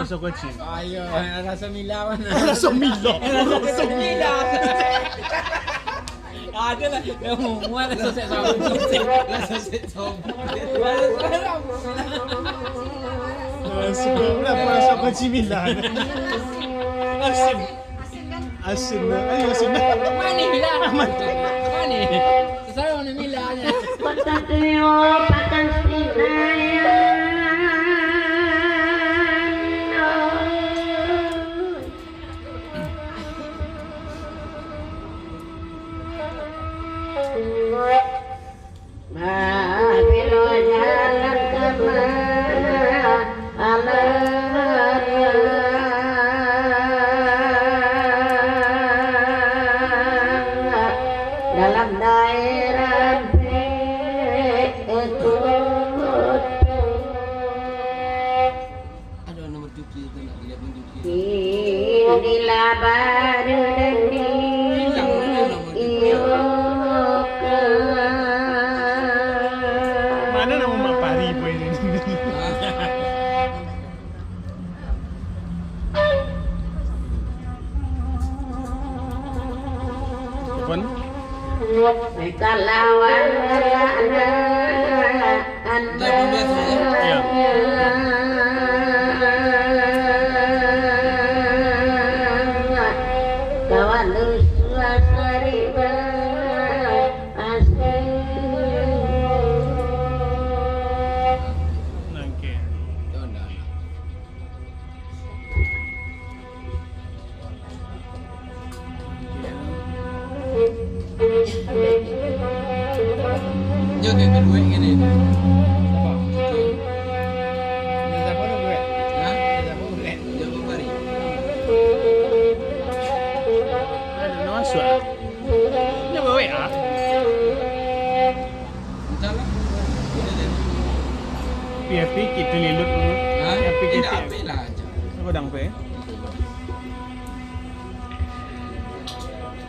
masa kecil? Ayo, rasa Mila mana? Rasa Milo. Rasa Mila. Ada lah, semua rasa set sabun. Rasa set sabun. Masa kecil Mila. Asin. Asin na. Ay, asin na. Mani Mila. Mani. Saya mana Mila nya. Patatuyo pakasinayan. Mahapilo jalan kemana dalam daerah itu Ada nomor cuci itu nak lihat nomor cuci. inilah baru Mana nama Mak Pari po ini? Pun? mereka lawan kawan uswa seriba asing Okay. Tahu dah. Yo ke kedua ini. Apa? Ni siapa nak buat? Ha? Siapa buat? Yo ke mari. Ano naman siya? Ano ba wait ah? Entahlah. Boleh jadi. PFP kita lilut dulu. Ha? PFP Tidak kita. apa lah. Apa dang pe?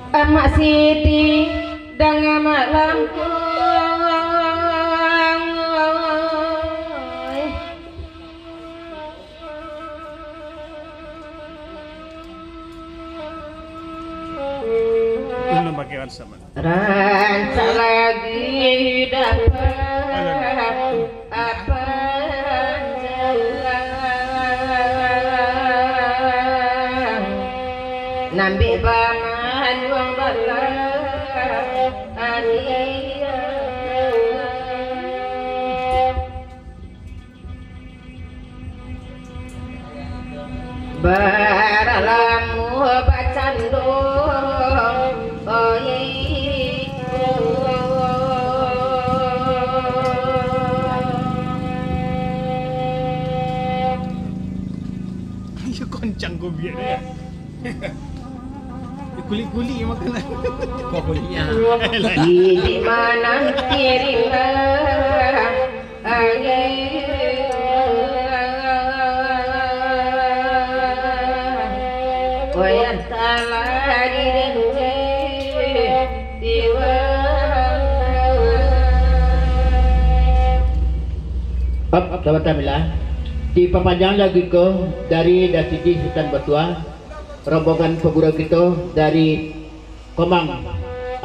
Amak Siti dan amak Lampung Belum pakai WhatsApp. rancang lagi dapat apa jalan nambi baman wong baralamu bacando Iya koncang ko biar ya. Kulit-kulit makanan. Kau kuliah. di mana kirinya Sahabat Tamila, diperpanjang lagi ke dari Dasidi Sultan Batua, rombongan pegurau kita dari Komang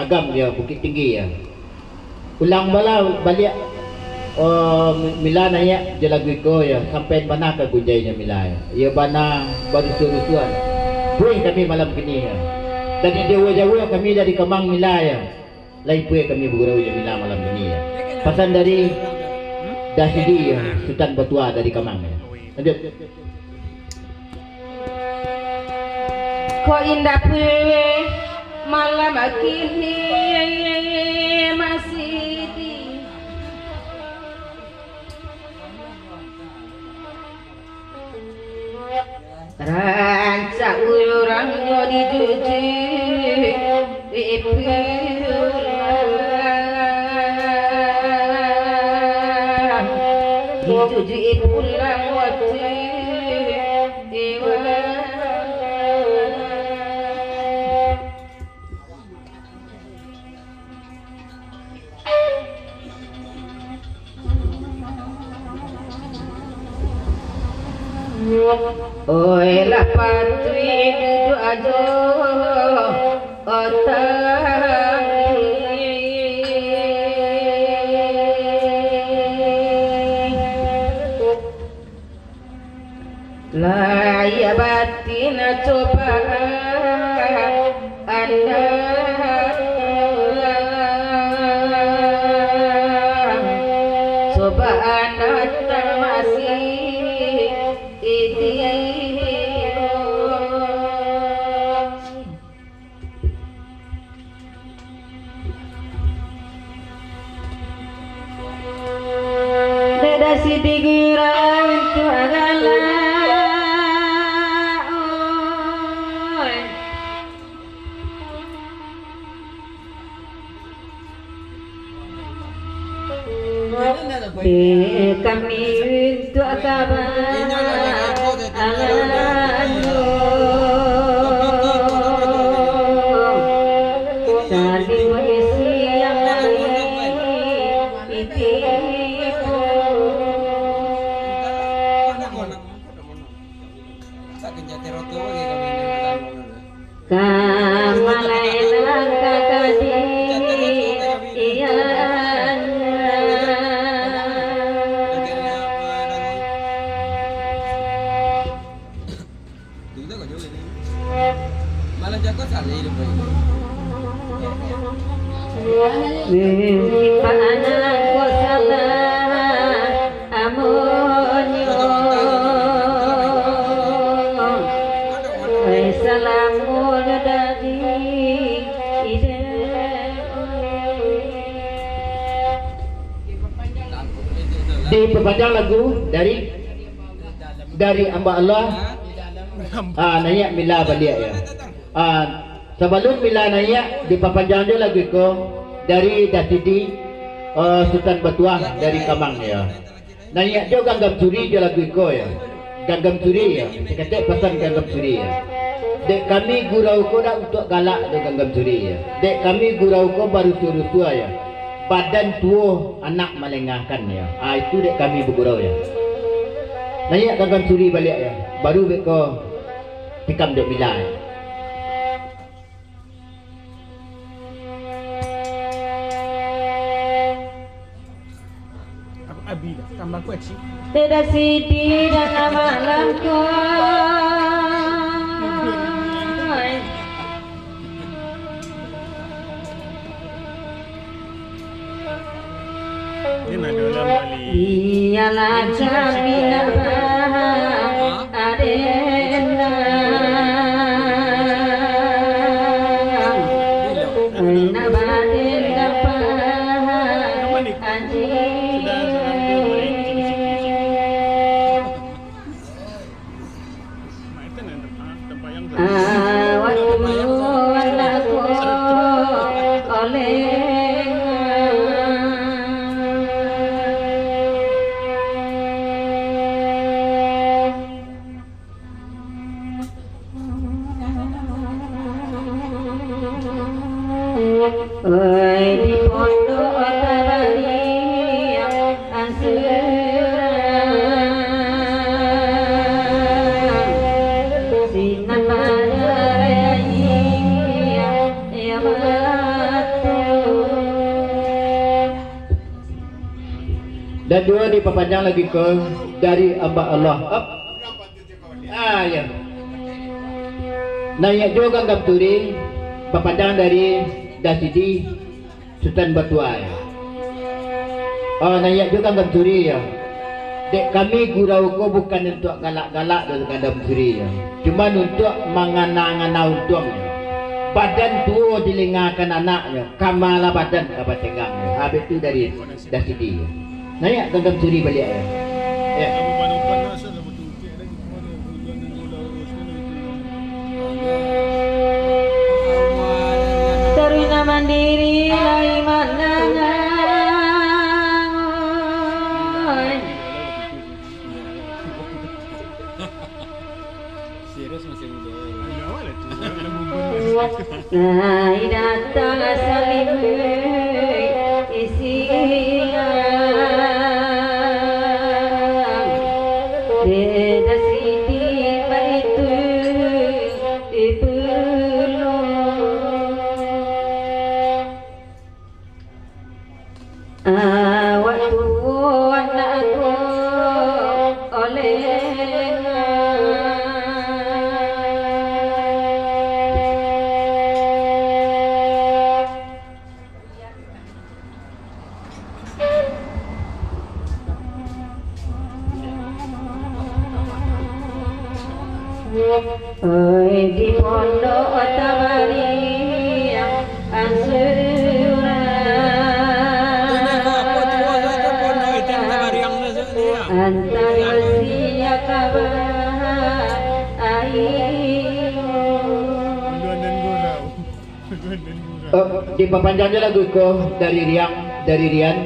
Agam ya, Bukit Tinggi ya. Ulang balik Mila nanya je lagu ko ya, sampai mana ke gunjainya Mila ya. Ya bana baru suruh-suruhan. Puing kami malam kini ya. Dari jauh-jauh kami dari Kemang Mila ya. Lain puing kami bergurau ya Mila malam ini ya. Pesan dari Dasidi ya, Sultan Batua dari Kemang ya. Lanjut. Kok indah puwe malam kini masih di rancak urang di juji Juji pulang waktu Dewa Oi lah patui duduk ajo lah ya batin coba anda coba anda masih si digiran tu agala kami tu akaban alanu saling isi yang kamalainan kakadi iyan malah jago salih hidup ini. Panan ko salah amonyo salamun dadi ide Diperpanjang lagu dari hamba Allah. Nanya mila balik ya. Sebelum mila nanya diperpanjang dia lagu ko dari Dasidi Sultan Batuah dari Kamang ya. Nanya dia ganggam suri dia lagu ko ya. Ganggam suri ya. Seketik pesan ganggam suri ya. Dek kami gurau ko dah untuk galak dia ganggam suri ya. Dek kami gurau ko baru suruh tua ya. Badan tua anak melengahkan ya. Itu dek kami bergurau ya. Nanya ganggam suri balik ya. Baru beko tikam dek bila ya. Abi dah tambah kuat cik. tidak sidi dalam malam kau Dia nak ada dalam balik. ialah jaminan adena aina baden dapat anjing oi di pondok tabari asura sinan badai ya matu Dan dua diperpanjang lagi ke dari hamba Allah. Ya. Nanya juga ganggam turi perpanjang dari Dasidi Sultan Batuah ya. Nanya juga ganggam turi ya. Dek kami gurau ko bukan untuk galak-galak dan ganggam turi ya. Cuma untuk mengana-ngana untungnya. Badan tua dilengakan anaknya, kamala badan apa tegangnya. Habis itu dari Dasidi ya. Nanya ganggam turi balik ya. Ya. Kamu pandang panas lah betul. Lagi kemana? Hujan dan gula urus Taruna mandiri lai manangan Serius masih muda. awal itu. lai datang salim isian beda sidi waktu anakku oleh oi di pondok Tabari Ansura antara sia kabar Duan dan gurau. Duan dan gurau. Diperpanjangnya lagu ko dari Rian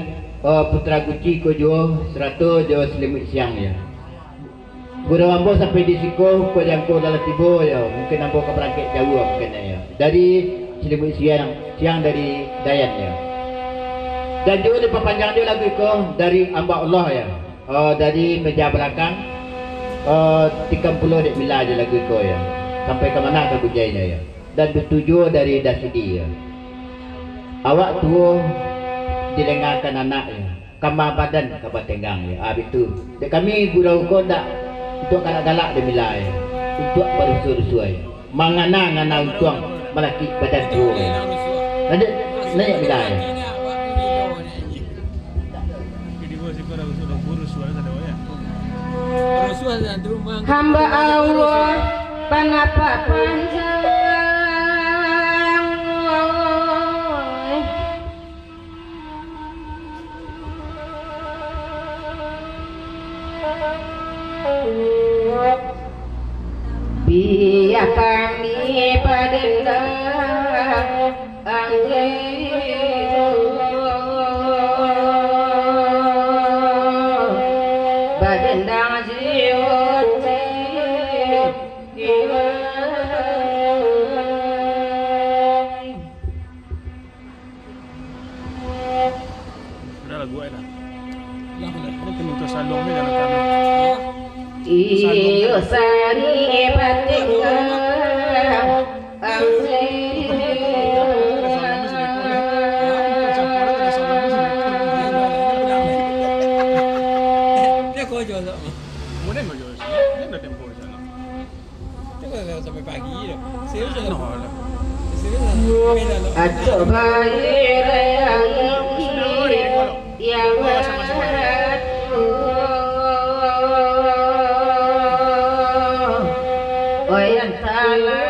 Putra Guci ko jo 100 jo selimut siang ya. Guru ambo sampai di siko ko yang ko dalam tibo ya, mungkin ambo ke berangkat jauh mungkin ya. Dari selimut siang dari Dayan ya. Dan juga diperpanjangnya lagu ko dari hamba Allah ya. Dari meja belakang 30 dek mila aja lagu ko ya. Sampai ke mana ke bujainya ya. Dan bertujuh dari Dasidi ya. Awak tua dilengarkan anak ya. Kama badan kabar tenggang ya. Itu. Dek kami gurau ko ndak untuk galak-galak dia mila ya. Untuk berusuh-rusuh ya. Mangana ngana utuang melaki badan tua ya. Nanti naik mila ya. Jadi gua sih kalau sudah burus suara ada ya. hamba Allah panapa panjang biar kami padendang badendang jiwati Sudah lah gua enak. Ini kenuntut salong ni dalam tanah. iyo sari badendang Dia kau jual tak? Mana mau jual sini? Ini dah tempo sana. Dia sampai pagi dah. Serius No lah. lah. Serius lah. Beda lah. Aco bayre yang Oyan salah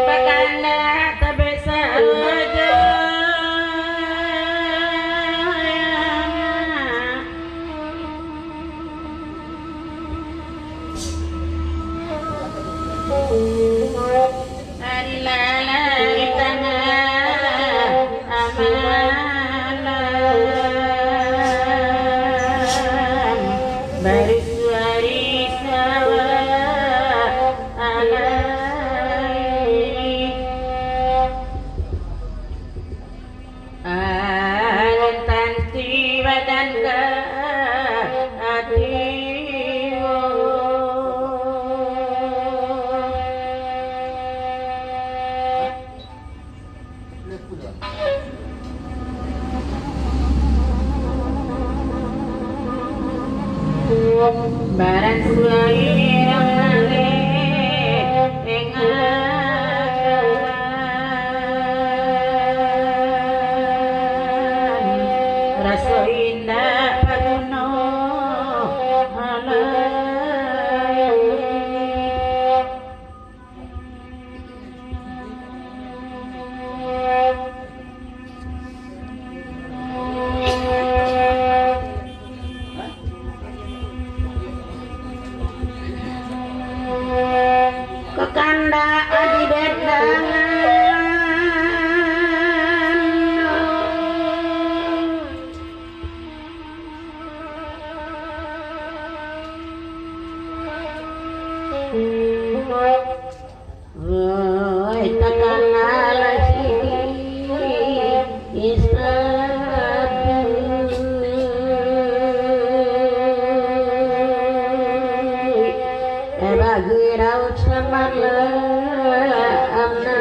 Bakanda terbesar saja Barang rasa indah paduno Kekanda adi bedangan takkan ala sini lagi raut semala amna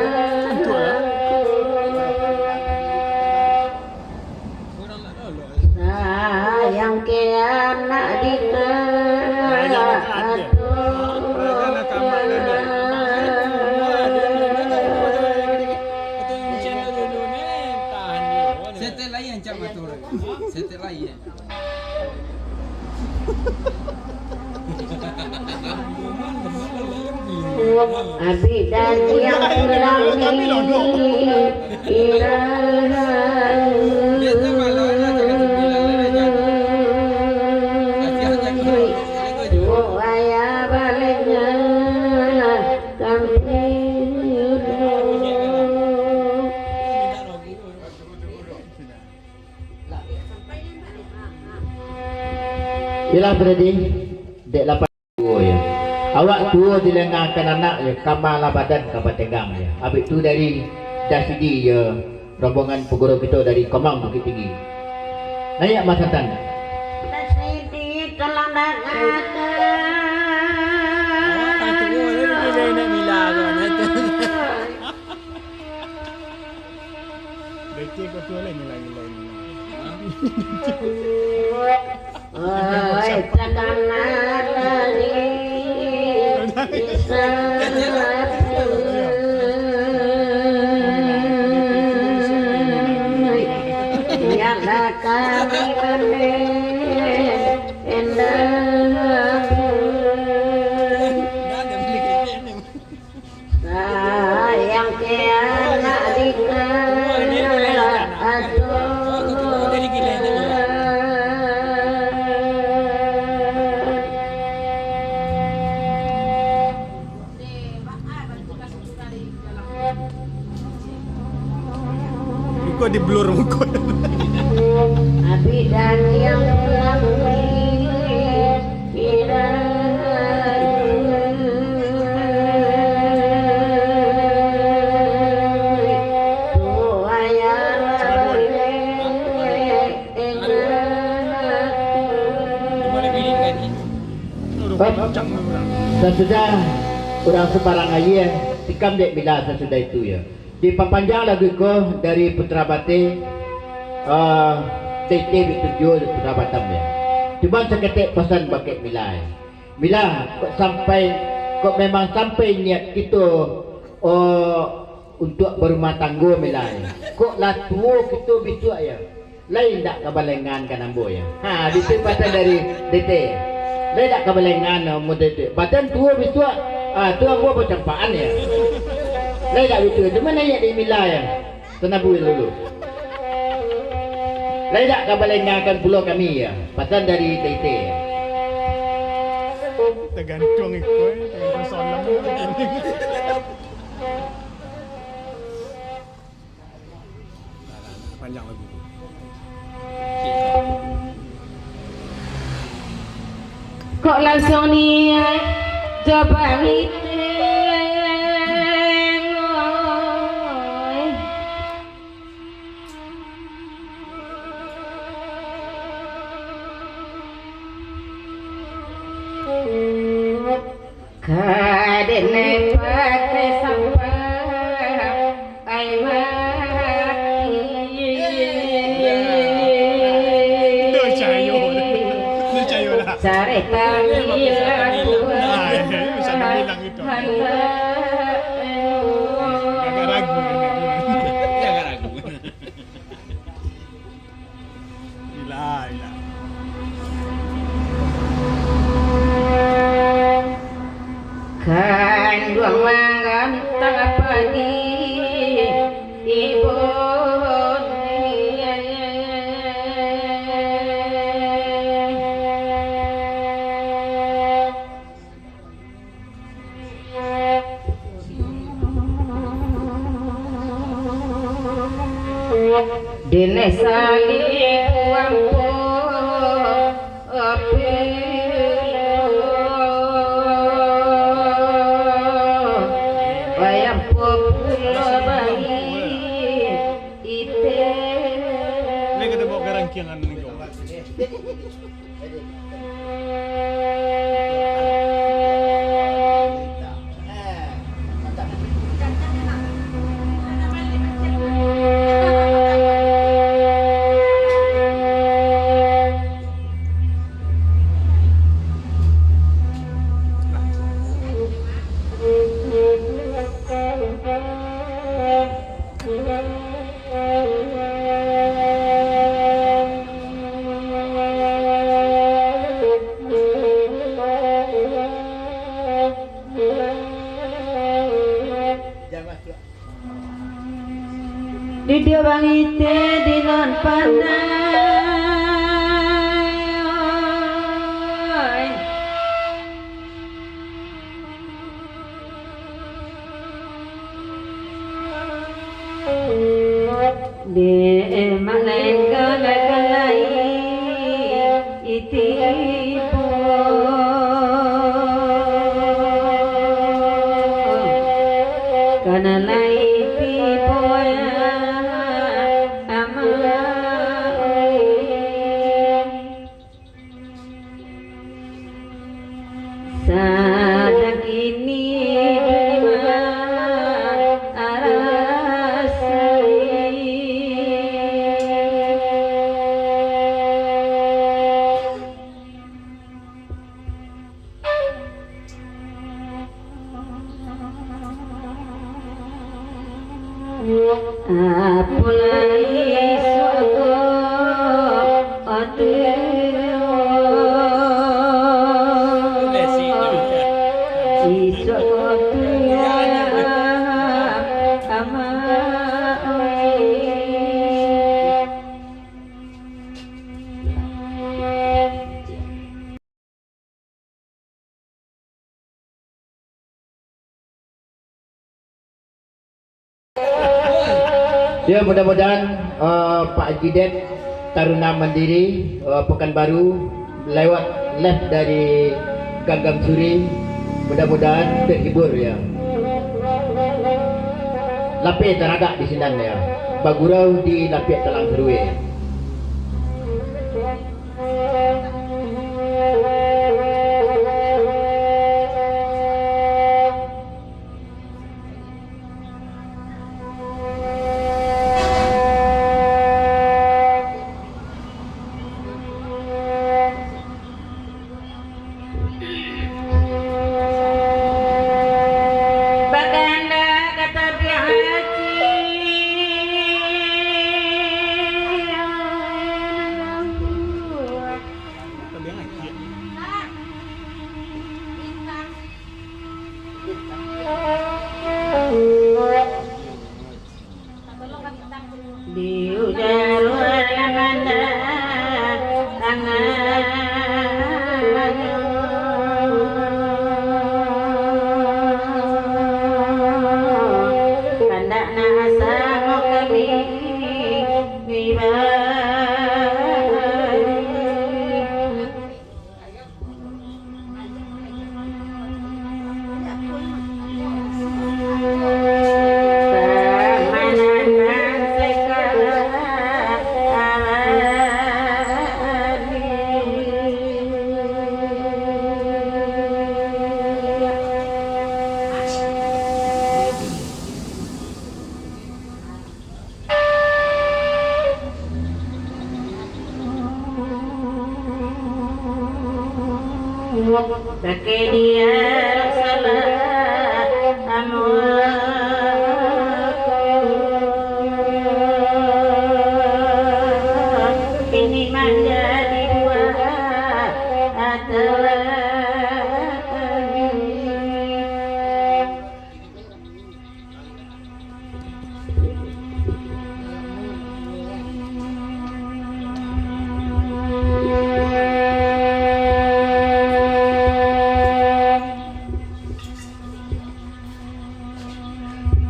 sayang ke anak dita Setel lain cak matur. Setel lain. Abi dan yang melangi Dia tak malah nak cakap sembilan lain jangan. Asyik jangan. Ayah baliknya kampir Bila beradi dek lapan tua ya. Awak tua dilengahkan anak ya, kamalah badan kapan tenggang ya. Habis tu dari Dasidi ya, rombongan peguru kita dari Komang Bukit Tinggi. Naik masatan. Tasidi kelandak Dek kau tua lain lagi. Oi, cakanan lagi bisa yang dah kami endang sayang ke anak dika Kau di blur muka. Abi dan yang melalui Sesudah orang sebarang aja tikam dek bila sesudah itu ya. Diperpanjang lagu ko dari Putra Bate TT Bitujuh Putra Batam ya. Cuma seketik pesan pakai Mila. Mila kok memang sampai niat kita untuk berumah tangga Mila. Kok lah tua kita bisu ya. Lain tak kebalengan kan ambo ya. Ha itu pasal dari DT. Lain tak kebalengan model itu. Badan tua bisu tua ambo bercampaan ya. Lain tak bisu. Cuma naik di Mila ya. Tenabu dulu. Lain tak kebalengan kan pulau kami ya. Pasal dari DT ya. Tergantung ikut, tergantung solam. Panjang lagu. kok langsung niat coba ngiteng kadene pakai sampah ai mati Cayo lah. cari kami Bisa dibilang itu. Agak ragu ini. Ya enggak ragu. Gila. kan dua mangan tengah pagi ibu dene sali kuampo bayam populo bayi ite Ini kita bawa ke rangkaian ni kau. Video bangite di non pandai. Di malen galai itipo kanalai tipo sadang ini apulai suatu Ya, mudah-mudahan Pak Jidet Taruna Mandiri Pekanbaru lewat live dari Gagam Suri, mudah-mudahan terhibur ya. Lapik teragak di sini ya. Bagurau di Lapik Telang Serue.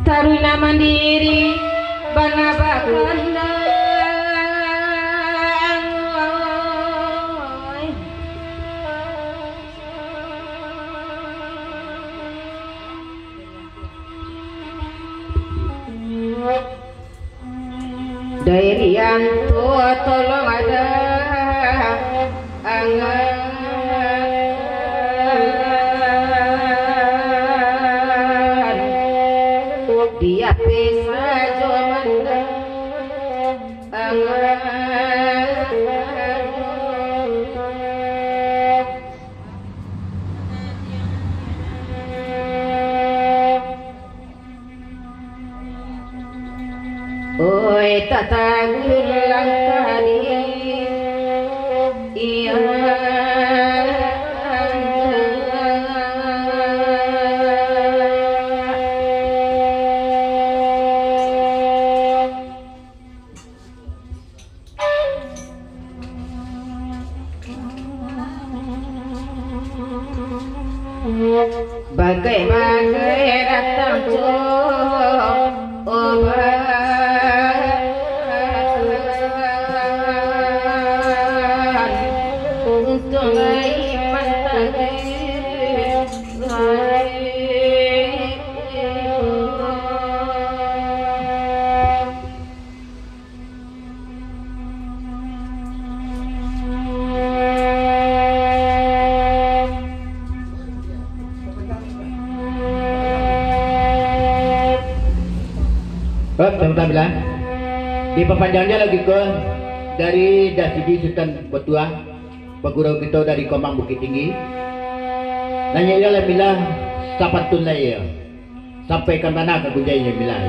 Taruna Mandiri Bana Bakanda Dairian tua tolong ada dia bisa jomanda oi tatagul langkari iya bagai-bagai datang cobaan untuk iman Teman-teman bilang diperpanjangnya lagi ke dari Dasidi Sultan Betua, pegurau kita dari Komang Bukit Tinggi. Nanya ia lah bilang sapatun lah ya, sampaikan mana ke gunjainya bilang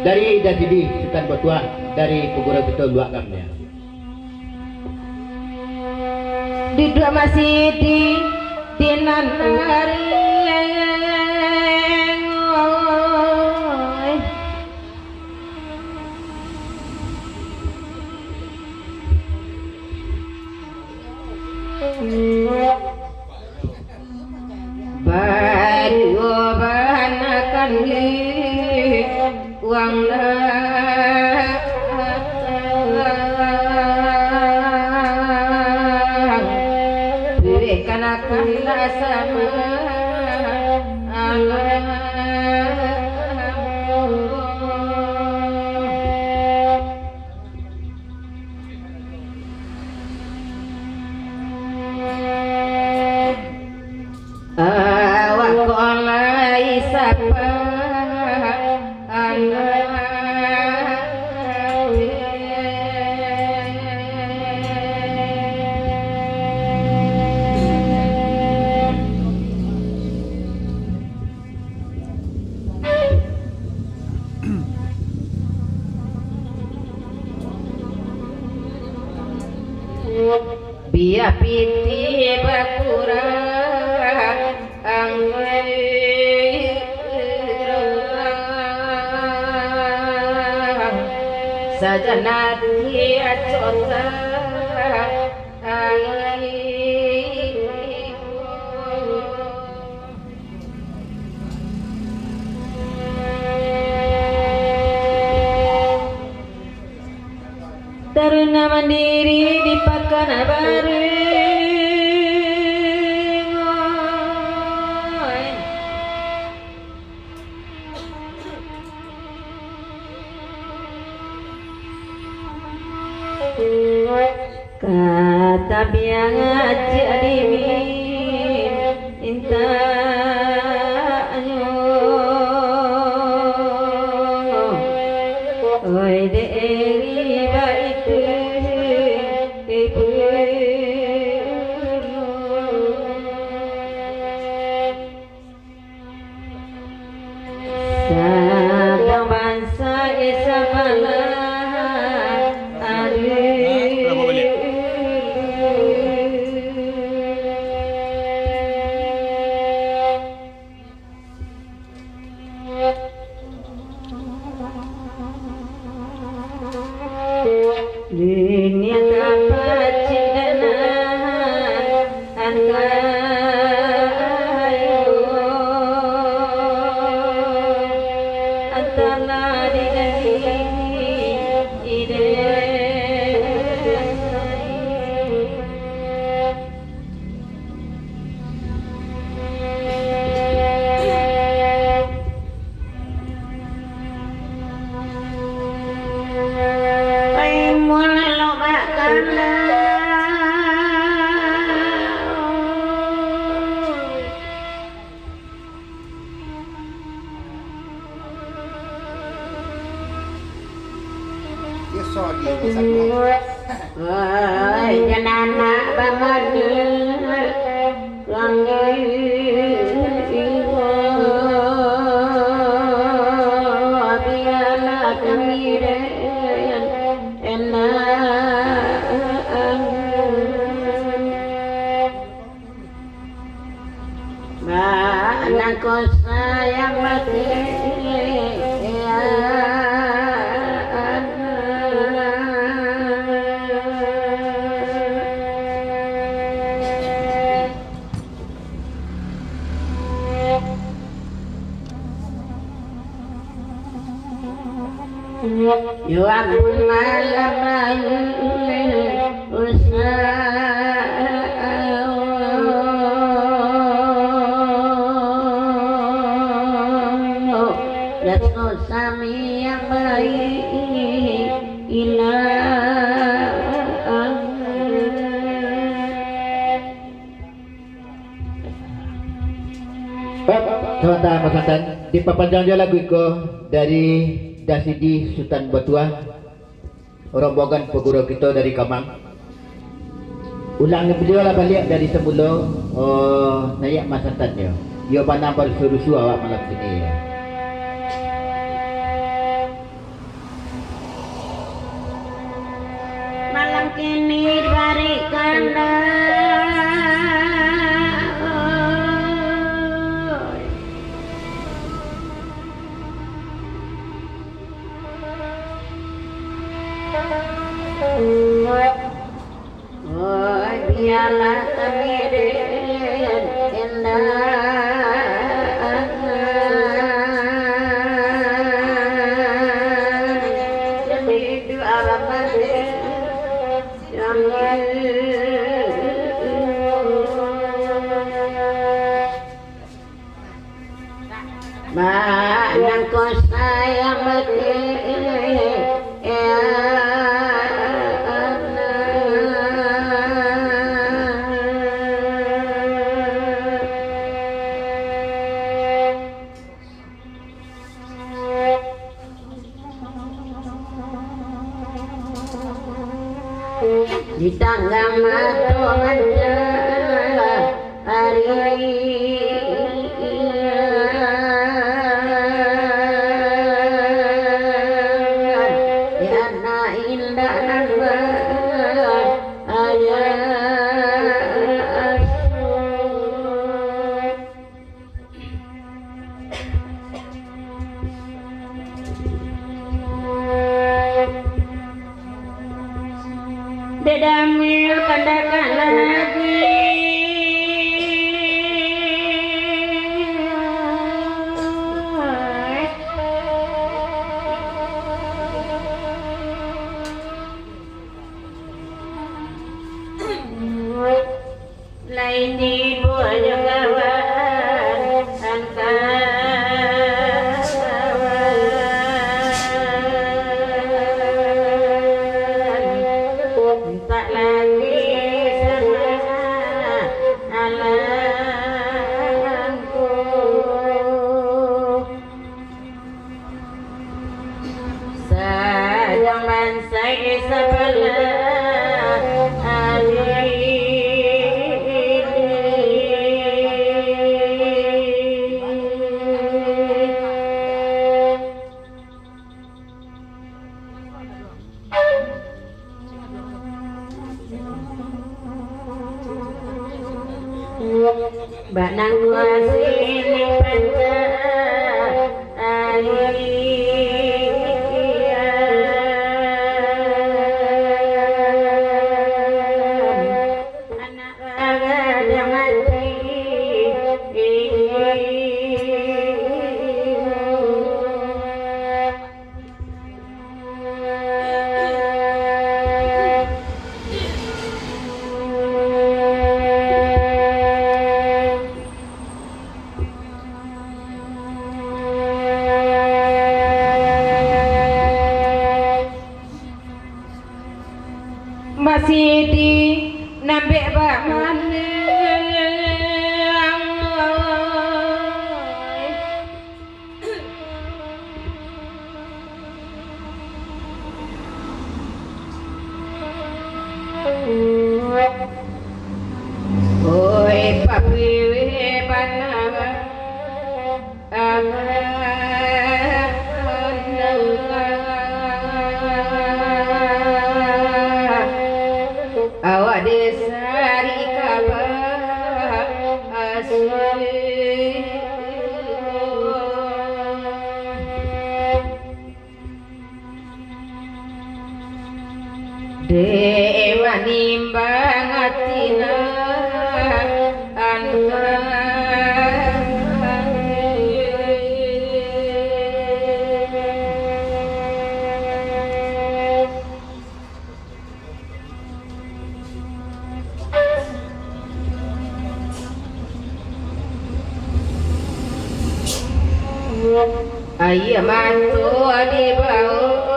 dari Dasidi Sultan Betua dari pegurau kita luak kami. duduk masih di nanari baru banakan uang berikan aku sama biar piti berkurang saja nanti acota Taruna mandiri di Pakana Baru. Kata biang jadi minta oi deri baik sabang bangsa esamalah dunia dapat cindenan antara diri ide jangan nak bangun biarlah kami anakku sayang mati Yuamun malam Yatno sami yang baik ilah Teman-teman pasangkan diperpanjang dia lagu itu dari Dasidi Sultan Batua, rombongan peguru kita dari Kamang. Ulang beliau lah balik dari semula naik masatannya. Dia pandang bersuruh awak malam sini ya. Malam kini barikan biarlah kemirin indah demi doa Ramadan yang Manang ko sayang di tangga matongan hari di anak indah Dedamil kandakan lagi lain di buah jagawan tak lagi sama alamku sejaman saya sebelah hari Banang kuasini panca anak raga mati masih di nambah bak mana Ayah mantu di bawah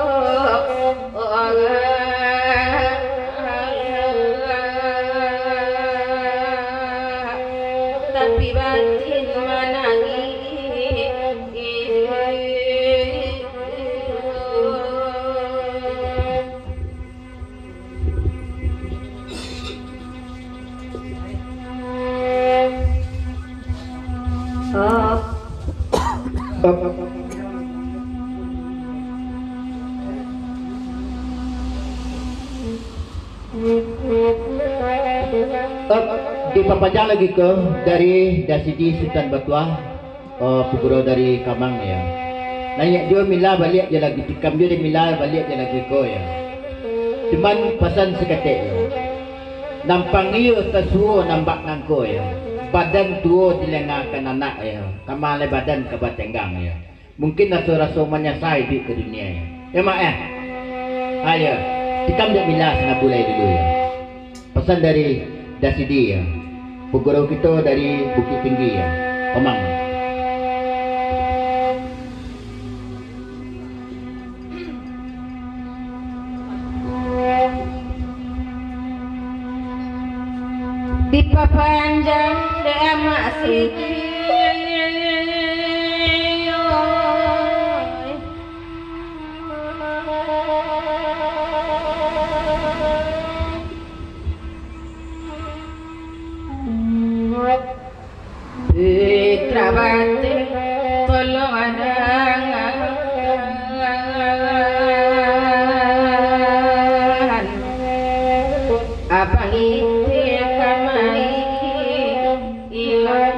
tapi batin Diperpanjang lagi ke dari Dasidi Sultan Batuah, peguru dari Kamang ya. Nanya dia mila balik dia lagi tikam dia mila balik dia lagi ko ya. Cuman pesan seketik ya. Nampang iyo tasuo nampak nangko ya. Badan tuo dilengakan anak ya. Kamale badan kebatenggang ya. Mungkin raso-raso menyasai di ke dunia ya. Ya mak ya. Ayo, tikam dia mila sana bulai dulu ya. Pesan dari Dasidi ya. Peguru kita dari Bukit Tinggi ya, Komang. diperpanjang dia masih Putra Bakti tolong adangan abang itu kamai ilang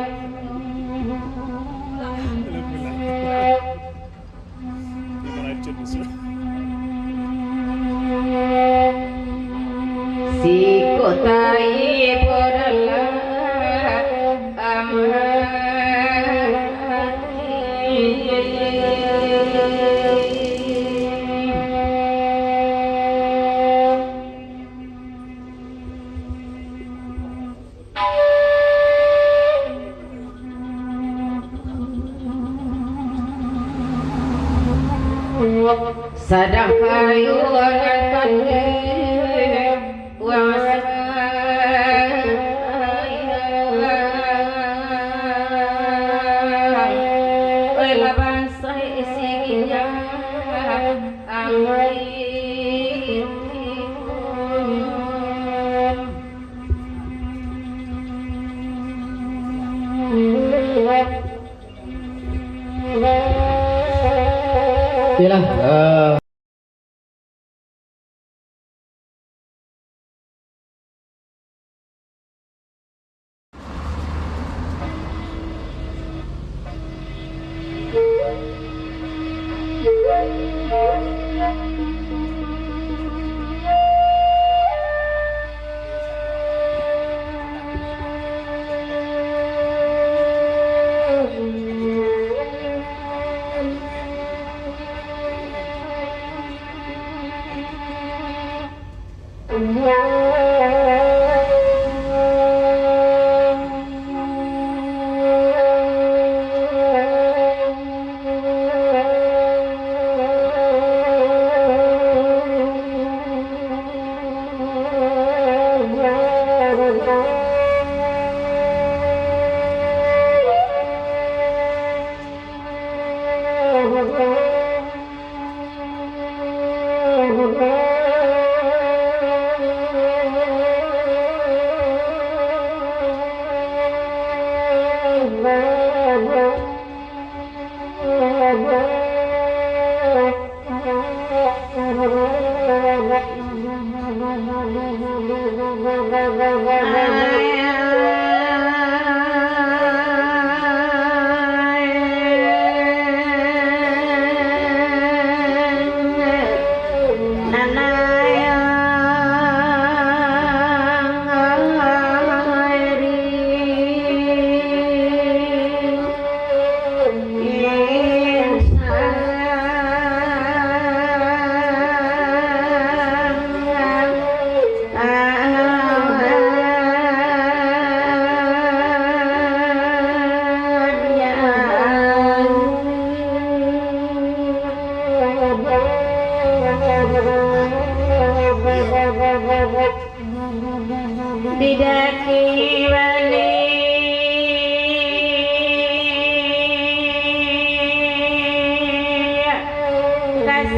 si kotai porala sadang kayu angkat Yalah,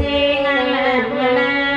sing alam lai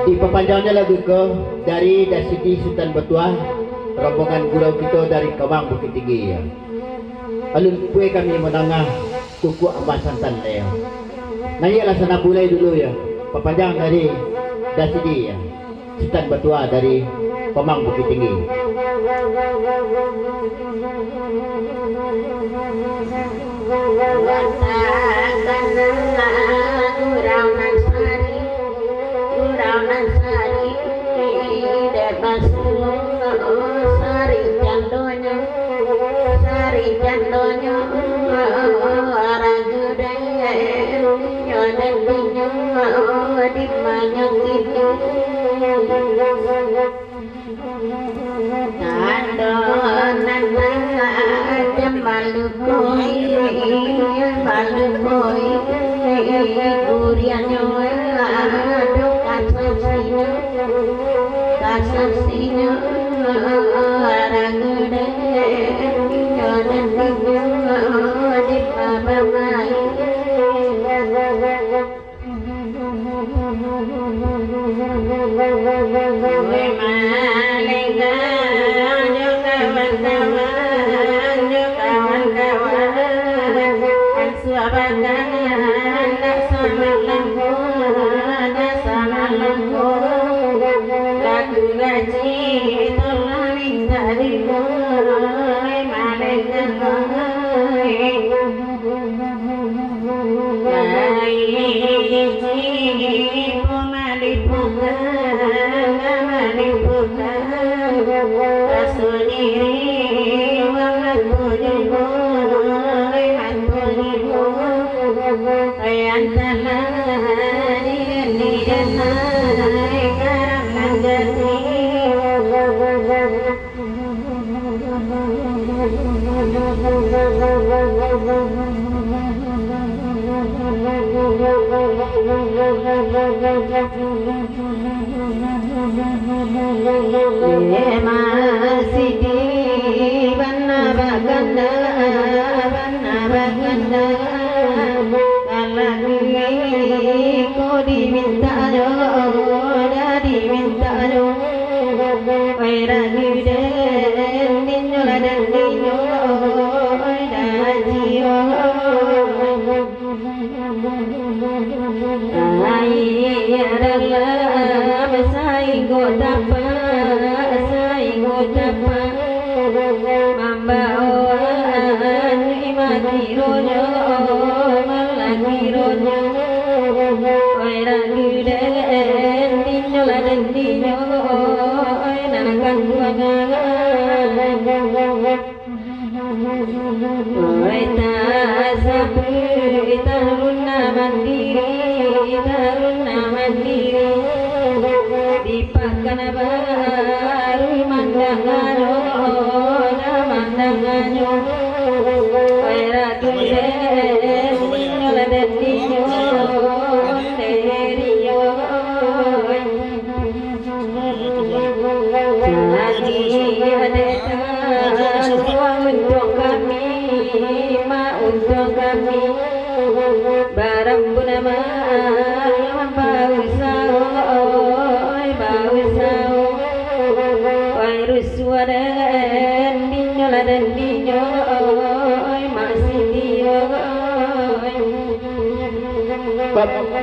Diperpanjangnya lagu ke dari Dasidi Sultan Batuah, rombongan gurau kita dari Kawang Bukit Tinggi. Alun kue kami menangah kuku Ambas Santan ya. Nanyalah sana mulai dulu ya. Perpanjang dari Dasidi ya. Sultan Batuah dari Kawang Bukit Tinggi.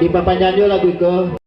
Di papanyanyo lagu ko